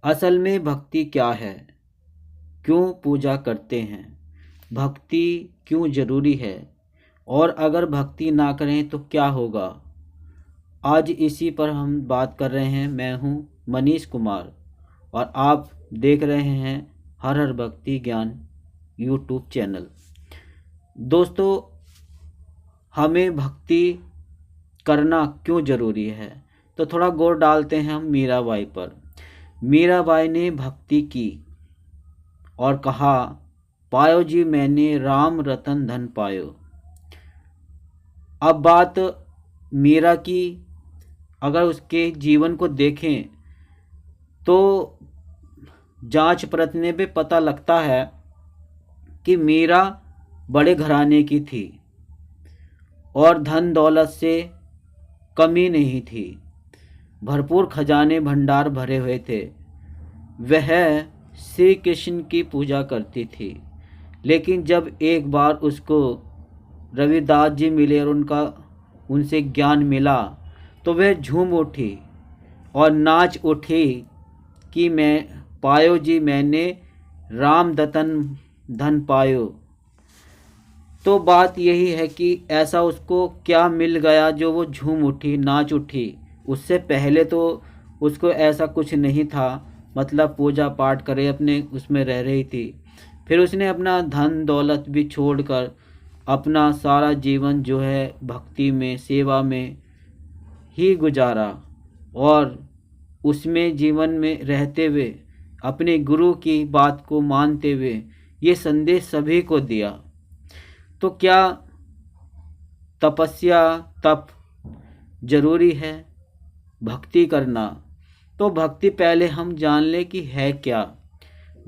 असल में भक्ति क्या है, क्यों पूजा करते हैं, भक्ति क्यों जरूरी है, और अगर भक्ति ना करें तो क्या होगा। आज इसी पर हम बात कर रहे हैं। मैं हूं मनीष कुमार और आप देख रहे हैं हर हर भक्ति ज्ञान यूट्यूब चैनल। दोस्तों, हमें भक्ति करना क्यों ज़रूरी है, तो थोड़ा गौर डालते हैं हम मीराबाई पर। मीराबाई ने भक्ति की और कहा, पायो जी मैंने राम रतन धन पायो। अब बात मीरा की अगर उसके जीवन को देखें तो जांच परखने पे पता लगता है कि मीरा बड़े घराने की थी और धन दौलत से कमी नहीं थी। भरपूर खजाने भंडार भरे हुए थे। वह श्री कृष्ण की पूजा करती थी। लेकिन जब एक बार उसको रविदास जी मिले और उनसे ज्ञान मिला तो वह झूम उठी और नाच उठी कि मैं पायो जी मैंने राम दतन धन पायो। तो बात यही है कि ऐसा उसको क्या मिल गया जो वो झूम उठी, नाच उठी। उससे पहले तो उसको ऐसा कुछ नहीं था, मतलब पूजा पाठ करे अपने उसमें रह रही थी। फिर उसने अपना धन दौलत भी छोड़कर अपना सारा जीवन जो है भक्ति में, सेवा में ही गुजारा और उसमें जीवन में रहते हुए अपने गुरु की बात को मानते हुए ये संदेश सभी को दिया। तो क्या तपस्या, तप जरूरी है, भक्ति करना? तो भक्ति पहले हम जान लें कि है क्या।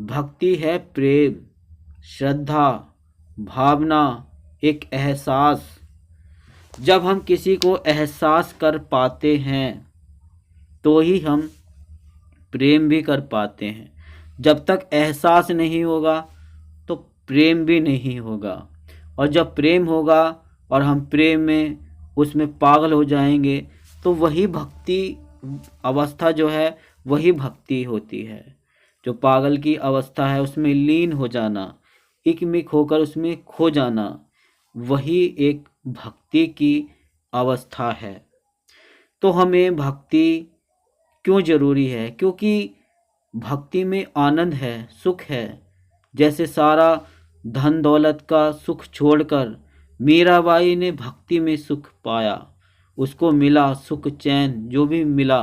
भक्ति है प्रेम, श्रद्धा, भावना, एक एहसास। जब हम किसी को एहसास कर पाते हैं तो ही हम प्रेम भी कर पाते हैं। जब तक एहसास नहीं होगा तो प्रेम भी नहीं होगा, और जब प्रेम होगा और हम प्रेम में उसमें पागल हो जाएंगे तो वही भक्ति अवस्था जो है वही भक्ति होती है। जो पागल की अवस्था है उसमें लीन हो जाना, इकमिक होकर उसमें खो जाना, वही एक भक्ति की अवस्था है। तो हमें भक्ति क्यों जरूरी है? क्योंकि भक्ति में आनंद है, सुख है। जैसे सारा धन दौलत का सुख छोड़कर मीराबाई ने भक्ति में सुख पाया, उसको मिला सुख चैन जो भी मिला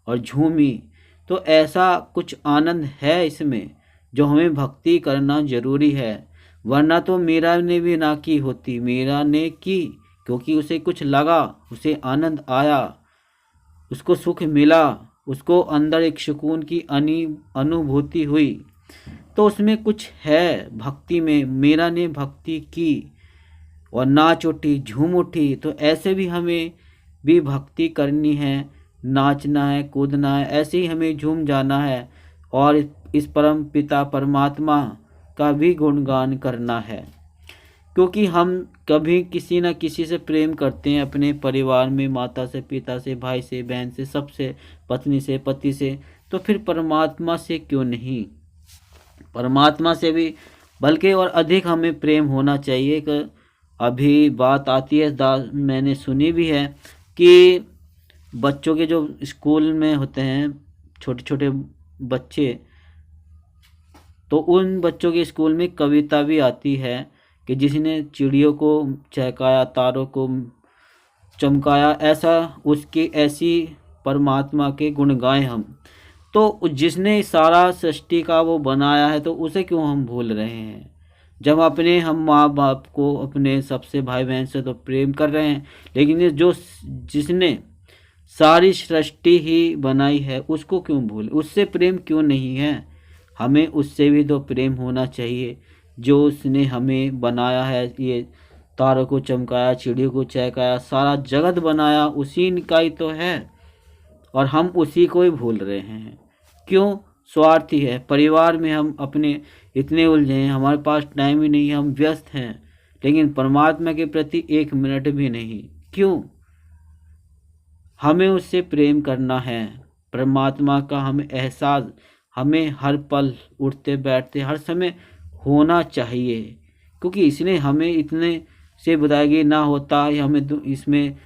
और झूमी। तो ऐसा कुछ आनंद है इसमें जो हमें भक्ति करना जरूरी है। वरना तो मीरा ने भी ना की होती। मीरा ने की क्योंकि उसे कुछ लगा, उसे आनंद आया, उसको सुख मिला, उसको अंदर एक सुकून की अनुभूति हुई। तो उसमें कुछ है भक्ति में। मीरा ने भक्ति की और नाच उठी, झूम उठी। तो ऐसे भी हमें भी भक्ति करनी है, नाचना है, कूदना है, ऐसे ही हमें झूम जाना है और इस परम पिता परमात्मा का भी गुणगान करना है। क्योंकि हम कभी किसी न किसी से प्रेम करते हैं, अपने परिवार में माता से, पिता से, भाई से, बहन से, सबसे, पत्नी से, पति से। तो फिर परमात्मा से क्यों नहीं? परमात्मा से भी बल्कि और अधिक हमें प्रेम होना चाहिए। कि अभी बात आती है, मैंने सुनी भी है कि बच्चों के जो स्कूल में होते हैं छोटे छोटे बच्चे, तो उन बच्चों के स्कूल में कविता भी आती है कि जिसने चिड़ियों को चहकाया, तारों को चमकाया, ऐसा उसकी ऐसी परमात्मा के गुण गाएं हम। तो जिसने सारा सृष्टि का वो बनाया है तो उसे क्यों हम भूल रहे हैं? जब हम माँ बाप को, अपने सबसे भाई बहन से तो प्रेम कर रहे हैं, लेकिन ये जिसने सारी सृष्टि ही बनाई है उसको क्यों भूल, उससे प्रेम क्यों नहीं है? हमें उससे भी तो प्रेम होना चाहिए जो उसने हमें बनाया है। ये तारों को चमकाया, चिड़ियों को चहकाया, सारा जगत बनाया उसी का ही तो है, और हम उसी को ही भूल रहे हैं। क्यों? स्वार्थी है। परिवार में हम अपने इतने उलझे हैं, हमारे पास टाइम ही नहीं है, हम व्यस्त हैं, लेकिन परमात्मा के प्रति एक मिनट भी नहीं। क्यों? हमें उससे प्रेम करना है, परमात्मा का हमें एहसास, हमें हर पल उठते बैठते हर समय होना चाहिए, क्योंकि इसने हमें इतने से बताएगी ना होता है हमें इसमें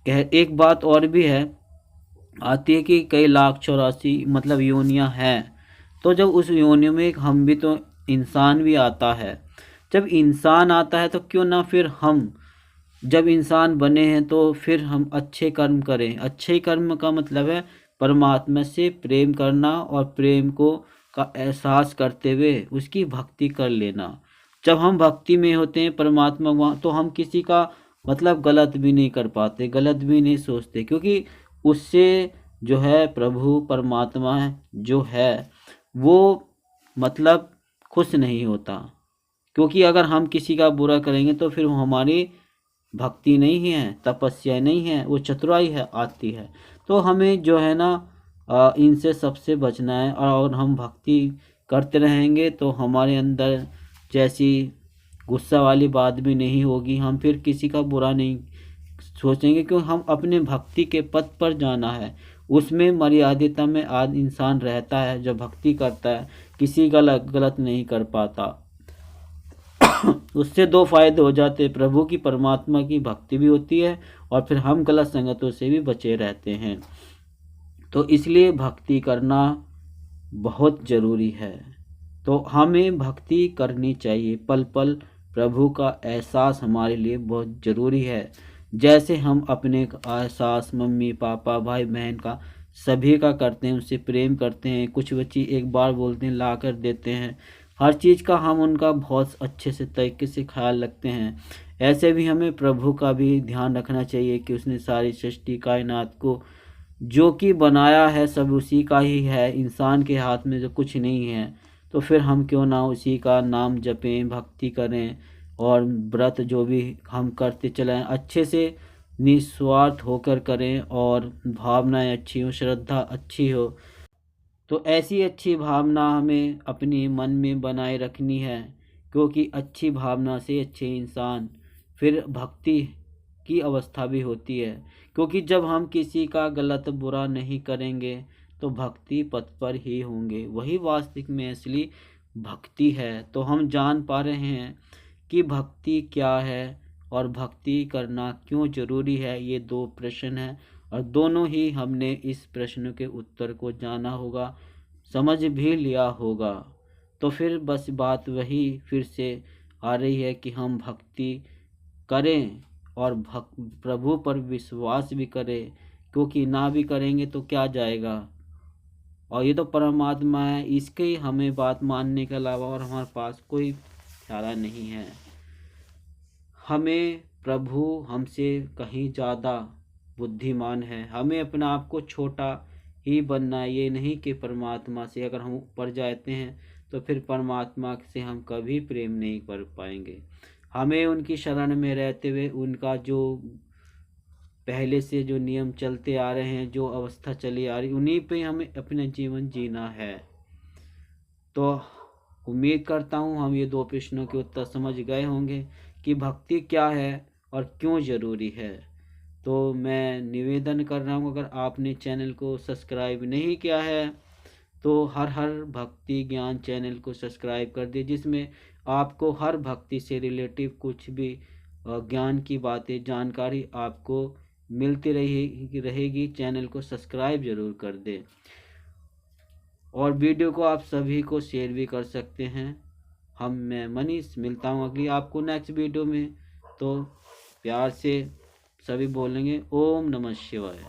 एक बात और भी है आती है कि कई लाख 84 मतलब योनियां हैं। तो जब उस योनियों में हम भी तो इंसान भी आता है, जब इंसान आता है तो क्यों ना फिर हम जब इंसान बने हैं तो फिर हम अच्छे कर्म करें। अच्छे कर्म का मतलब है परमात्मा से प्रेम करना और प्रेम को का एहसास करते हुए उसकी भक्ति कर लेना। जब हम भक्ति में होते हैं परमात्मा वहाँ तो हम किसी का मतलब गलत भी नहीं कर पाते, गलत भी नहीं सोचते, क्योंकि उससे जो है प्रभु परमात्मा जो है वो मतलब खुश नहीं होता। क्योंकि अगर हम किसी का बुरा करेंगे तो फिर वो हमारी भक्ति नहीं है, तपस्या नहीं है, वो चतुराई है आती है। तो हमें जो है ना इनसे सबसे बचना है और हम भक्ति करते रहेंगे तो हमारे अंदर जैसी गुस्सा वाली बात भी नहीं होगी, हम फिर किसी का बुरा नहीं सोचेंगे, क्योंकि हम अपने भक्ति के पथ पर जाना है। उसमें मर्यादिता में आज इंसान रहता है जो भक्ति करता है, किसी का गलत नहीं कर पाता। उससे दो फायदे हो जाते हैं, प्रभु की परमात्मा की भक्ति भी होती है और फिर हम गलत संगतों से भी बचे रहते हैं। तो इसलिए भक्ति करना बहुत ज़रूरी है। तो हमें भक्ति करनी चाहिए, पल पल प्रभु का एहसास हमारे लिए बहुत ज़रूरी है। जैसे हम अपने एहसास मम्मी पापा भाई बहन का सभी का करते हैं, उनसे प्रेम करते हैं, कुछ बच्चे एक बार बोलते हैं ला कर देते हैं, हर चीज़ का हम उनका बहुत अच्छे से तरीके से ख्याल रखते हैं। ऐसे भी हमें प्रभु का भी ध्यान रखना चाहिए कि उसने सारी सृष्टि कायनात को जो कि बनाया है सब उसी का ही है, इंसान के हाथ में जो कुछ नहीं है। तो फिर हम क्यों ना उसी का नाम जपें, भक्ति करें और व्रत जो भी हम करते चलें अच्छे से निस्वार्थ होकर करें और भावनाएं अच्छी हो, श्रद्धा अच्छी हो। तो ऐसी अच्छी भावना हमें अपने मन में बनाए रखनी है, क्योंकि अच्छी भावना से अच्छे इंसान फिर भक्ति की अवस्था भी होती है। क्योंकि जब हम किसी का गलत बुरा नहीं करेंगे तो भक्ति पथ पर ही होंगे, वही वास्तविक में असली भक्ति है। तो हम जान पा रहे हैं कि भक्ति क्या है और भक्ति करना क्यों जरूरी है। ये दो प्रश्न हैं और दोनों ही हमने इस प्रश्न के उत्तर को जाना होगा, समझ भी लिया होगा। तो फिर बस बात वही फिर से आ रही है कि हम भक्ति करें और प्रभु पर विश्वास भी करें, क्योंकि ना भी करेंगे तो क्या जाएगा। और ये तो परमात्मा है, इसके हमें बात मानने के अलावा और हमारे पास कोई चारा नहीं है। हमें प्रभु हमसे कहीं ज़्यादा बुद्धिमान है, हमें अपने आप को छोटा ही बनना है। ये नहीं कि परमात्मा से अगर हम ऊपर जाते हैं तो फिर परमात्मा से हम कभी प्रेम नहीं कर पाएंगे। हमें उनकी शरण में रहते हुए उनका जो पहले से जो नियम चलते आ रहे हैं, जो अवस्था चली आ रही, उन्हीं पे हमें अपना जीवन जीना है। तो उम्मीद करता हूँ हम ये दो प्रश्नों के उत्तर समझ गए होंगे कि भक्ति क्या है और क्यों ज़रूरी है। तो मैं निवेदन कर रहा हूँ, अगर आपने चैनल को सब्सक्राइब नहीं किया है तो हर भक्ति ज्ञान चैनल को सब्सक्राइब कर दे, जिसमें आपको हर भक्ति से रिलेटिव कुछ भी ज्ञान की बातें जानकारी आपको मिलती रहेगी। चैनल को सब्सक्राइब ज़रूर कर दें और वीडियो को आप सभी को शेयर भी कर सकते हैं। मैं मनीष मिलता हूँ अगली आपको नेक्स्ट वीडियो में। तो प्यार से सभी बोलेंगे ओम नमः शिवाय।